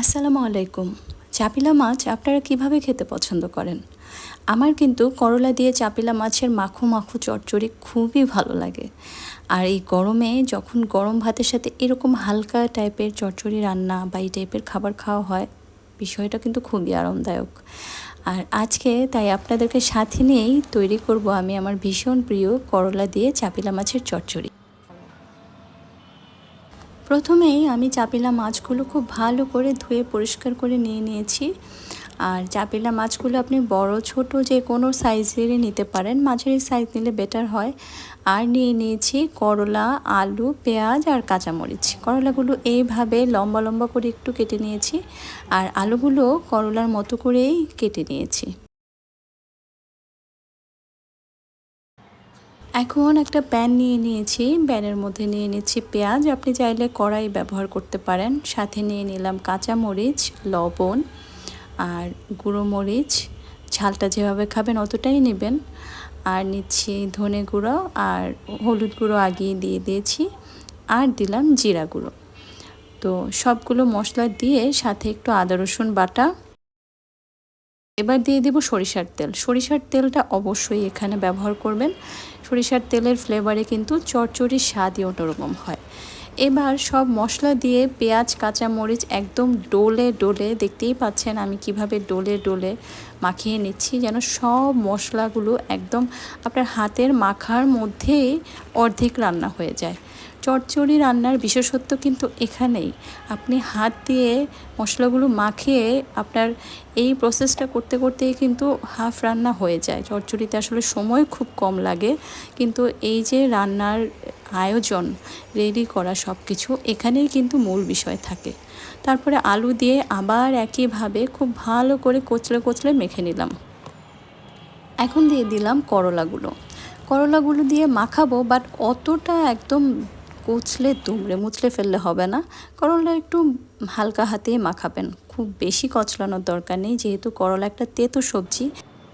আসসালামু আলাইকুম। চাপিলা মাছ আপনারা কিভাবে খেতে পছন্দ করেন? আমার কিন্তু করলা দিয়ে চাপিলা মাছের মাখো মাখো চচ্চড়ি খুবই ভালো লাগে। আর এই গরমে যখন গরম ভাতের সাথে এরকম হালকা টাইপের চচ্চড়ি রান্না বা এই টাইপের খাবার খাওয়া হয়, বিষয়টা কিন্তু খুবই আরামদায়ক। আর আজকে তাই আপনাদেরকে সাথে নিয়েই তৈরি করব আমি আমার ভীষণ প্রিয় করলা দিয়ে চাপিলা মাছের চচ্চড়ি। প্রথমেই আমি চাপিলা মাছগুলো খুব ভালো করে ধুয়ে পরিষ্কার করে নিয়ে নিয়েছি। আর চাপিলা মাছগুলো আপনি বড় ছোট যে কোনো সাইজেরই নিতে পারেন, মাঝারি সাইজ নিলে বেটার হয়। আর নিয়ে নিয়েছি করলা, আলু, পেঁয়াজ আর কাঁচামরিচ। করলাগুলো এইভাবে লম্বা লম্বা করে একটু কেটে নিয়েছি, আর আলুগুলো করলার মতো করেই কেটে নিয়েছি। এখন একটা প্যান নিয়ে নিয়েছি, প্যানের মধ্যে নিয়ে নিচ্ছি পেঁয়াজ, আপনি চাইলে কড়াই ব্যবহার করতে পারেন। সাথে নিয়ে নিলাম কাঁচামরিচ, লবণ আর গুঁড়ো মরিচ, ঝালটা যেভাবে খাবেন অতটাই নেবেন। আর নিচ্ছি ধনে গুঁড়ো আর হলুদ গুঁড়ো আগেই দিয়ে দিয়েছি, আর দিলাম জিরা গুঁড়ো। তো সবগুলো মশলা দিয়ে সাথে একটু আদা রসুন বাটা। এবার দিয়ে দেব সরিষার তেল। সরিষার তেলটা অবশ্যই এখানে ব্যবহার করবেন। সরিষার তেলের ফ্লেভারে কিন্তু চচ্চড়ির স্বাদই অন্যরকম হয়। এবার সব মশলা দিয়ে পেঁয়াজ কাঁচামরিচ একদম ডলে ডলে, দেখতেই পাচ্ছেন আমি কিভাবে ডলে ডলে মাখিয়ে নিচ্ছি, যেন সব মশলাগুলো একদম আপনার হাতের মাখার মধ্যেই অর্ধেক রান্না হয়ে যায়। চচ্চড়ি রান্নার বিশেষত্ব কিন্তু এখানেই, আপনি হাত দিয়ে মশলাগুলো মাখিয়ে আপনার এই প্রসেসটা করতে করতেই কিন্তু হাফ রান্না হয়ে যায়। চচ্চড়িতে আসলে সময় খুব কম লাগে, কিন্তু এই যে রান্নার আয়োজন, রেডি করা সব কিছু, এখানেই কিন্তু মূল বিষয় থাকে। তারপরে আলু দিয়ে আবার একইভাবে খুব ভালো করে কচলে কচলে মেখে নিলাম। এখন দিয়ে দিলাম করলাগুলো। করলাগুলো দিয়ে মাখাবো, বাট অতটা একদম কুচলে দুমড়ে মুচলে ফেললে হবে না। করলা একটু হালকা হাতেই মাখাবেন, খুব বেশি কচলানোর দরকার নেই, যেহেতু করলা একটা তেতো সবজি।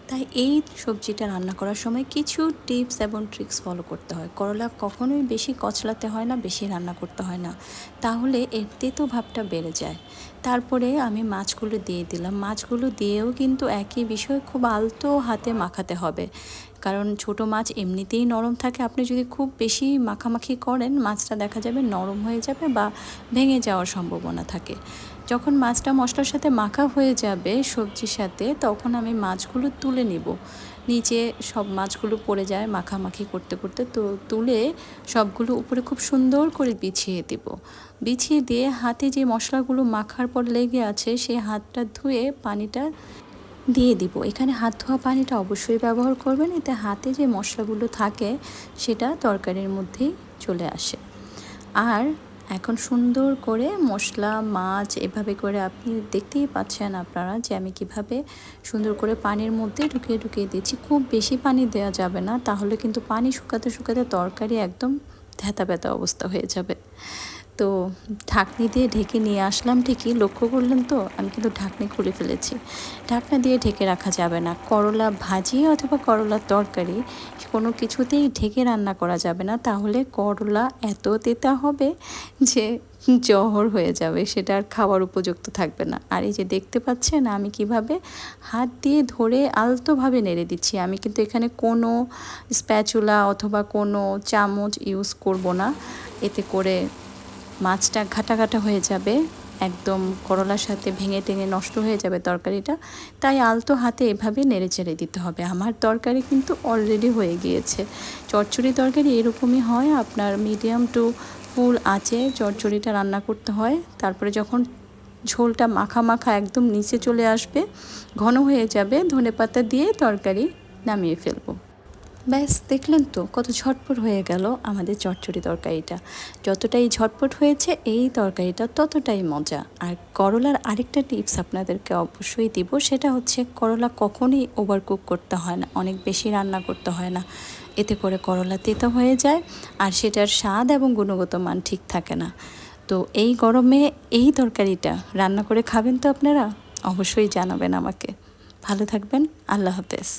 তাই এই সবজিটা রান্না করার সময় কিছু টিপস এবং ট্রিক্স ফলো করতে হয়। করলা কখনোই বেশি কচলাতে হয় না, বেশি রান্না করতে হয় না, তাহলে এর তেতো ভাবটা বেড়ে যায়। তারপরে আমি মাছগুলো দিয়ে দিলাম। মাছগুলো দিয়েও কিন্তু একই বিষয়, খুব আলতো হাতে মাখাতে হবে, কারণ ছোট মাছ এমনিতেই নরম থাকে। আপনি যদি খুব বেশি মাখামাখি করেন, মাছটা দেখা যাবে নরম হয়ে যাবে বা ভেঙে যাওয়ার সম্ভাবনা থাকে। যখন মাছটা মশলার সাথে মাখা হয়ে যাবে সবজির সাথে, তখন আমি মাছগুলো তুলে নিব। নিচে সব মাছগুলো পড়ে যায় মাখামাখি করতে করতে, তো তুলে সবগুলো উপরে খুব সুন্দর করে বিছিয়ে দেব। বিছিয়ে দিয়ে হাতে যে মশলাগুলো মাখার পর লেগে আছে, সেই হাতটা ধুয়ে পানিটা দিয়ে দিব। এখানে হাত ধোয়া পানিটা অবশ্যই ব্যবহার করবেন, এতে হাতে যে মশলাগুলো থাকে সেটা তরকারির মধ্যেই চলে আসে। আর এখন সুন্দর করে মশলা, মাছ এভাবে করে আপনি দেখতেই পাচ্ছেন আপনারা যে আমি কিভাবে সুন্দর করে পানির মধ্যে ঢুকিয়ে ঢুকিয়ে দিচ্ছি। খুব বেশি পানি দেওয়া যাবে না, তাহলে কিন্তু পানি শুকাতে শুকাতে তরকারি একদম ধেতা বেতা অবস্থা হয়ে যাবে। তো ঢাকনি দিয়ে ঢেকে নিয়ে আসলাম, ঠিকই লক্ষ্য করলেন তো, আমি কিন্তু ঢাকনি খুলে ফেলেছি। ঢাকনা দিয়ে ঢেকে রাখা যাবে না। করলা ভাজি অথবা করলার তরকারি কোনো কিছুতেই ঢেকে রান্না করা যাবে না, তাহলে করলা এত তেতা হবে যে জহর হয়ে যাবে, সেটা আর খাওয়ার উপযুক্ত থাকবে না। আর এই যে দেখতে পাচ্ছেন আমি কিভাবে হাত দিয়ে ধরে আলতোভাবে নেড়ে দিচ্ছি। আমি কিন্তু এখানে কোনো স্প্যাচুলা অথবা কোনো চামচ ইউজ করব না, এতে করে মাছটা ঘাটা ঘাটা হয়ে যাবে, একদম করলার সাথে ভেঙে টেঙে নষ্ট হয়ে যাবে তরকারিটা। তাই আলতো হাতে এভাবে নেড়ে চেড়ে দিতে হবে। আমার তরকারি কিন্তু অলরেডি হয়ে গিয়েছে। চচ্চড়ি তরকারি এরকমই হয়, আপনার মিডিয়াম টু ফুল আঁচে চচ্চড়িটা রান্না করতে হয়। তারপরে যখন ঝোলটা মাখা মাখা একদম নিচে চলে আসবে, ঘন হয়ে যাবে, ধনেপাতা দিয়ে তরকারি নামিয়ে ফেলবো। ব্যাস, দেখলেন তো কত ঝটপট হয়ে গেল আমাদের চচ্চড়ি তরকারিটা। যতটাই ঝটপট হয়েছে এই তরকারিটা ততটাই মজা। আর করলার আরেকটা টিপস আপনাদেরকে অবশ্যই দিব, সেটা হচ্ছে করলা কখনোই ওভারকুক করতে হয় না, অনেক বেশি রান্না করতে হয় না। এতে করে করলা তেতো হয়ে যায়, আর সেটার স্বাদ এবং গুণগত মান ঠিক থাকে না। তো এই গরমে এই তরকারিটা রান্না করে খাবেন তো আপনারা, অবশ্যই জানাবেন আমাকে। ভালো থাকবেন, আল্লাহ হাফেজ।